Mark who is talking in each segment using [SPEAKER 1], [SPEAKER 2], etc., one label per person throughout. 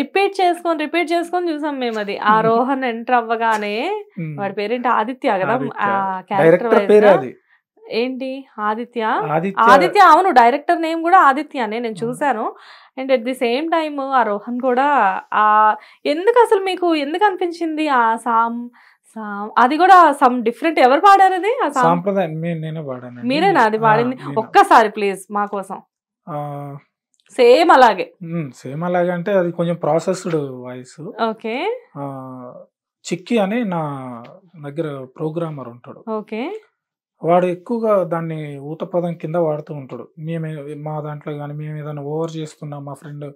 [SPEAKER 1] Repeat చేసుకొని చూసాం మేము అది. ఆ రోహన్ ఎంటర్ అవ్వగానే వాడి పేరేంటి ఆదిత్య కదా క్యారెక్టర్ వైజ్ ఏంటి ఆదిత్య అవును డైరెక్టర్ నేమ్ కూడా ఆదిత్యనే నేను చూసాను. And at the same time ఆ రోహన్ కూడా ఎందుకు అసలు మీకు ఎందుకు అనిపించింది ఆ అది కూడా సమ్ డిఫరెంట్? ఎవరు పాడారు అది? మీరేనా అది పాడింది? ఒక్కసారి ప్లీజ్ మా కోసం. సేమ్ అలాగే
[SPEAKER 2] అంటే అది కొంచెం ప్రాసెస్డ్ వాయిస్.
[SPEAKER 1] ఓకే.
[SPEAKER 2] చిక్కి అని నా దగ్గర ప్రోగ్రామర్ ఉంటాడు.
[SPEAKER 1] ఓకే.
[SPEAKER 2] వాడు ఎక్కువగా దాన్ని ఊత పదం కింద వాడుతూ ఉంటాడు. మా దాంట్లో కానీ మేము ఏదైనా ఓవర్ చేస్తున్నా, మా ఫ్రెండ్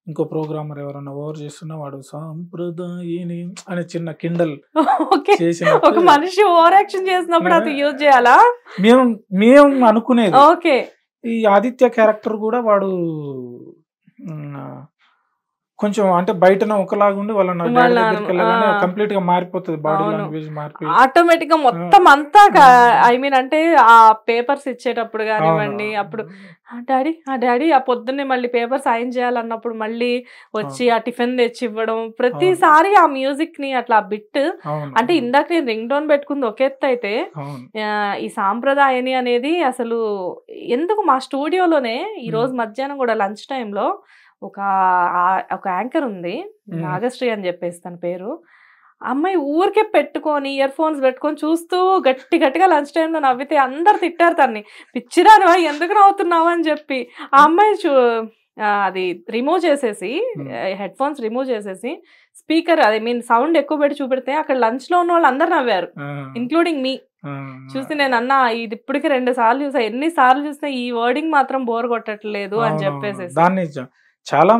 [SPEAKER 2] ఇంకో ప్రోగ్రామర్ ఎవరన్నా ఓవర్ చేస్తున్నా వాడు సాంప్రదాయని అనే చిన్న కిండల్
[SPEAKER 1] చేసిన ఒక మనిషి ఓవర్ యాక్షన్ చేసినప్పుడు అది యూజ్ చేయాలా
[SPEAKER 2] మేము అనుకునేది.
[SPEAKER 1] ఓకే.
[SPEAKER 2] ఈ ఆదిత్య క్యారెక్టర్ కూడా వాడు కొంచెం అంటే బయటన ఒకలాగా ఉండి వాళ్ళ కంప్లీట్ గా మారిపోతుంది, బాడీ లాంగ్వేజ్ మారిపోయి
[SPEAKER 1] ఆటోమేటిక్ గా మొత్తం అంతా. ఐ మీన్ అంటే ఆ పేపర్స్ ఇచ్చేటప్పుడు కానివ్వండి, అప్పుడు డాడీ ఆ పొద్దున్నే మళ్ళీ పేపర్ సైన్ చేయాలన్నప్పుడు మళ్ళీ వచ్చి ఆ టిఫిన్ తెచ్చి ఇవ్వడం, ప్రతిసారి ఆ మ్యూజిక్ ని అట్లా బిట్. అంటే ఇందాక నేను రింగ్ టోన్ పెట్టుకుంది ఒక ఎత్తు అయితే, ఈ సాంప్రదాయని అనేది అసలు ఎందుకు మా స్టూడియోలోనే ఈ రోజు మధ్యాహ్నం కూడా లంచ్ టైంలో ఒక యాంకర్ ఉంది, నాగశ్రీ అని చెప్పేసి తన పేరు. అమ్మాయి ఊరికే పెట్టుకొని ఇయర్ ఫోన్స్ పెట్టుకొని చూస్తూ గట్టిగా లంచ్ టైంలో నవ్వితే అందరు తిట్టారు తన్ని, పిచ్చిరానివా ఎందుకు నవ్వుతున్నావు అని చెప్పి. ఆ అమ్మాయి అది రిమూవ్ చేసేసి, హెడ్ ఫోన్స్ రిమూవ్ చేసేసి స్పీకర్ ఐ మీన్ సౌండ్ ఎక్కువ పెట్టి చూపెడితే అక్కడ లంచ్ లో ఉన్న వాళ్ళు అందరు నవ్వారు, ఇంక్లూడింగ్ మీ. చూసి నేను అన్నా ఇది ఇప్పటికి 2 సార్లు చూసా, ఎన్నిసార్లు చూసినా ఈ వర్డింగ్ మాత్రం బోర్ కొట్టట్లేదు అని చెప్పేసి.
[SPEAKER 2] చాలా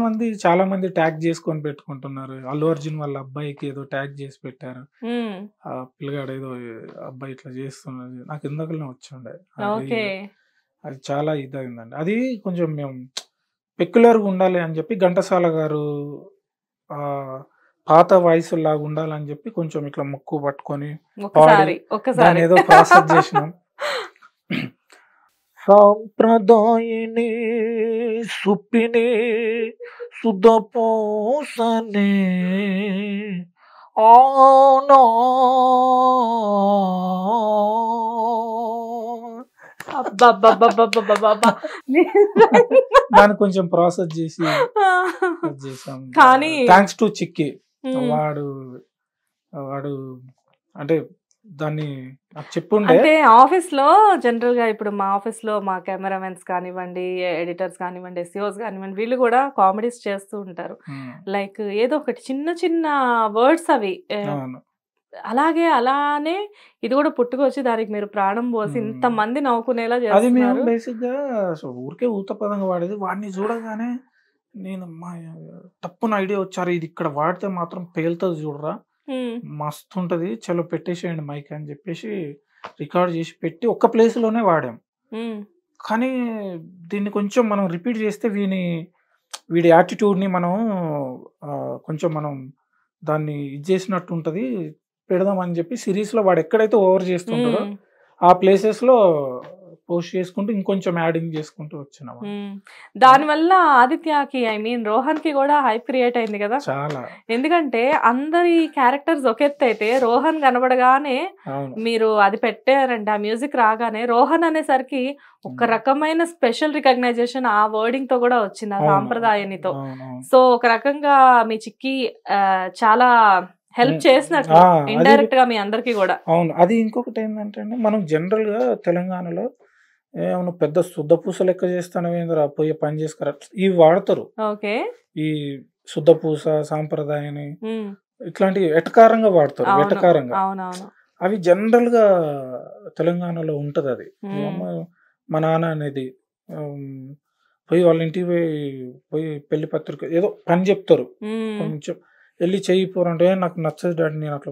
[SPEAKER 2] మంది ట్యాగ్ చేసుకొని పెట్టుకుంటున్నారు. అల్లు అర్జున్ వాళ్ళ అబ్బాయికి ఏదో ట్యాగ్ చేసి పెట్టారు, ఆ పిల్లగాడు ఏదో అబ్బాయి ఇట్లా చేస్తున్నది నాకు ఇందాకనే వచ్చిండే. అది చాలా ఇదైందండి. అది కొంచెం మేము పెక్యులర్గా ఉండాలి అని చెప్పి ఘంటసాల గారు పాత వాయిస్ లాగా ఉండాలని చెప్పి కొంచెం ఇట్లా ముక్కు పట్టుకొని దాన్ని ఏదో ప్రాసెస్ చేసినాం. సాంప్రదాయని సుప్పిని సుధపోసనే ఆనా దాన్ని కొంచెం ప్రాసెస్ చేసి చేసాం. కానీ థ్యాంక్స్ టు చిక్కి, వాడు అంటే దాన్ని చెప్పుండే.
[SPEAKER 1] అంటే ఆఫీస్ లో జనరల్ గా ఇప్పుడు మా ఆఫీస్ లో మా కెమెరామెన్స్ కానివ్వండి, ఎడిటర్స్ కానివ్వండి, ఎస్ఈఓస్ కానివ్వండి, వీళ్ళు కూడా కామెడీస్ చేస్తూ ఉంటారు. లైక్ ఏదో ఒకటి చిన్న వర్డ్స్ అవి అలానే ఇది కూడా పుట్టుకొచ్చి దానికి మీరు ప్రాణం పోసి ఇంతమంది నవ్వుకునేలా చేస్తున్నారు.
[SPEAKER 2] బేసిక్ గా ఊరికే ఊత పదంగా వాడేది. వాడిని చూడగానే నేను తప్పున ఐడియా వచ్చారు, ఇది ఇక్కడ వాడితే మాత్రం పేలుతుంది చూడరా, మస్తు ఉంటది, చలో పెట్టేసేయండి మైక్ అని చెప్పేసి రికార్డ్ చేసి పెట్టి ఒక్క ప్లేస్ లోనే వాడాం. కానీ దీన్ని కొంచెం మనం రిపీట్ చేస్తే వీడి యాటిట్యూడ్ ని మనం కొంచెం మనం దాన్ని ఇది చేసినట్టు ఉంటది, పెడదాం అని చెప్పి సిరీస్ లో వాడు ఎక్కడైతే ఓవర్ చేస్తుంటాడో ఆ ప్లేసెస్ లో పోస్ట్ చేసుకుంటూ ఇంకొంచెం యాడింగ్ చేసుకుంటూ వచ్చినాం.
[SPEAKER 1] దానివల్ల ఆదిత్యకి ఐ మీన్ రోహన్ కి కూడా హైప్ క్రియేట్ అయింది కదా
[SPEAKER 2] చాలా.
[SPEAKER 1] ఎందుకంటే అందరి క్యారెక్టర్స్ ఒక ఎత్తు అయితే రోహన్ కనబడగానే మీరు అది పెట్టారంటే ఆ మ్యూజిక్ రాగానే రోహన్ అనేసరికి ఒక రకమైన స్పెషల్ రికగ్నైజేషన్ ఆ వర్డింగ్ తో కూడా వచ్చింది, ఆ సాంప్రదాయనితో. సో ఒక రకంగా మీ చిక్కి చాలా హెల్ప్ చేసినట్టు ఇండైరెక్ట్ గా మీ అందరికి కూడా.
[SPEAKER 2] అవును. అది ఇంకొకటి ఏంటంటే మనం జనరల్ గా తెలంగాణలో ఏమన్నా పెద్ద శుద్ధ పూస లెక్క చేస్తానవేంద్ర పోయి పని చేసుకురా ఇవి వాడతారు. ఈ శుద్ధ పూస సాంప్రదాయాన్ని ఇట్లాంటివి ఎటకారంగా వాడతారు, ఎటకారంగా. అవి జనరల్ గా తెలంగాణలో ఉంటది. అది మా నాన్న అనేది పోయి వాళ్ళ ఇంటికి పోయి పెళ్లి పత్రిక ఏదో పని చెప్తారు, కొంచెం వెళ్ళి చెయ్యిపోరంటే నాకు నచ్చదు డాడీ, నేను అట్లా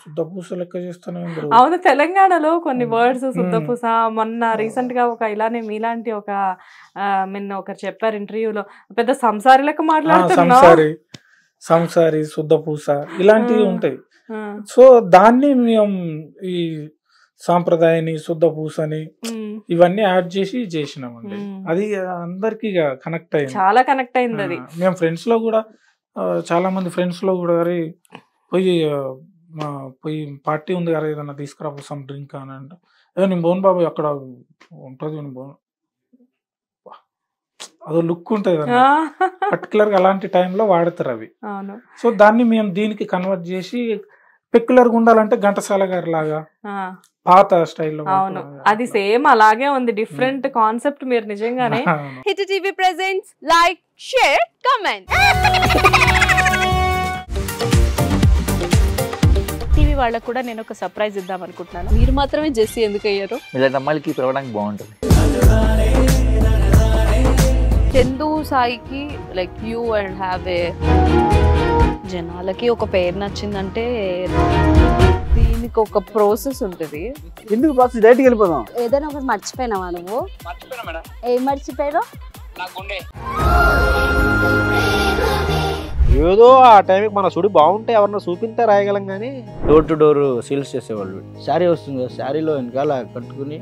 [SPEAKER 2] శుద్ధ పూస లెక్క చేస్తాను.
[SPEAKER 1] అవును, తెలంగాణలో కొన్ని వర్డ్స్ శుద్ధ పూస. మొన్న రీసెంట్ గా ఒక ఇలానే మీలాంటి ఒక ఒకరు చెప్పారు ఇంటర్వ్యూలో, పెద్ద సంసారి లెక్క మాట్లాడుతున్నారు.
[SPEAKER 2] సంసారి శుద్ధ పూస ఇలాంటివి ఉంటాయి. సో దాన్ని మేము ఈ సాంప్రదాయని, శుద్ధ పూసని ఇవన్నీ యాడ్ చేసి చేసినామండి. అది అందరికి కనెక్ట్ అయింది,
[SPEAKER 1] చాలా కనెక్ట్ అయింది అది.
[SPEAKER 2] మేము ఫ్రెండ్స్ లో కూడా చాలా మంది ఫ్రెండ్స్ లో కూడా అరే పోయి పోయి పార్టీ ఉంది కదా ఏదన్నా తీసుకురా సమ్ డ్రింక్ అని అంటే నేను బోన్ బాబు అక్కడ ఉంటుంది, నేను బోన్ అదో లుక్ ఉంటుంది కదా పర్టికులర్ గా అలాంటి టైంలో వాడతారు అవి. సో దాన్ని మేము దీనికి కన్వర్ట్ చేసి పెక్యులర్ గా ఉండాలంటే ఘంటసాల గారి లాగా పాత స్టైల్లో.
[SPEAKER 1] అవును, అది సేమ్ అలాగే ఉంది, డిఫరెంట్ కాన్సెప్ట్. మీరు నిజంగానే
[SPEAKER 3] hit TV presents like, share, comment. TV వాళ్ళకు కూడా నేను ఒక సర్ప్రైజ్ ఇద్దాం అనుకుంటున్నాను. మీరు మాత్రమే జెస్సీ ఎందుకు అయ్యారు?
[SPEAKER 4] ఇలాంటి అమ్మాయిలకి పిలవడానికి బాగుంటుంది.
[SPEAKER 3] చందు సాయికి like you and have a జనాలకి ఒక పేరు నచ్చిందంటే దీనికి ఒక ప్రాసెస్ ఉంటుంది.
[SPEAKER 5] ఎందుకు ప్రాసెస్ డైరెక్ట్‌గా వెళ్ళిపోదాం.
[SPEAKER 6] ఏదైనా ఒకటి మర్చిపోయినావా నువ్వు?
[SPEAKER 4] మర్చిపోయినా మేడం.
[SPEAKER 6] ఏం మర్చిపోయావు?
[SPEAKER 4] నా గుండె.
[SPEAKER 5] ఏదో ఆ టైంకి మన సుడి బాగుంటే ఎవరన్నా చూపిస్తే రాయగలం కానీ డోర్ టు డోర్ సేల్స్ చేసేవాళ్ళు. శారీ వస్తుంది, శారీలో వెనకాల కట్టుకుని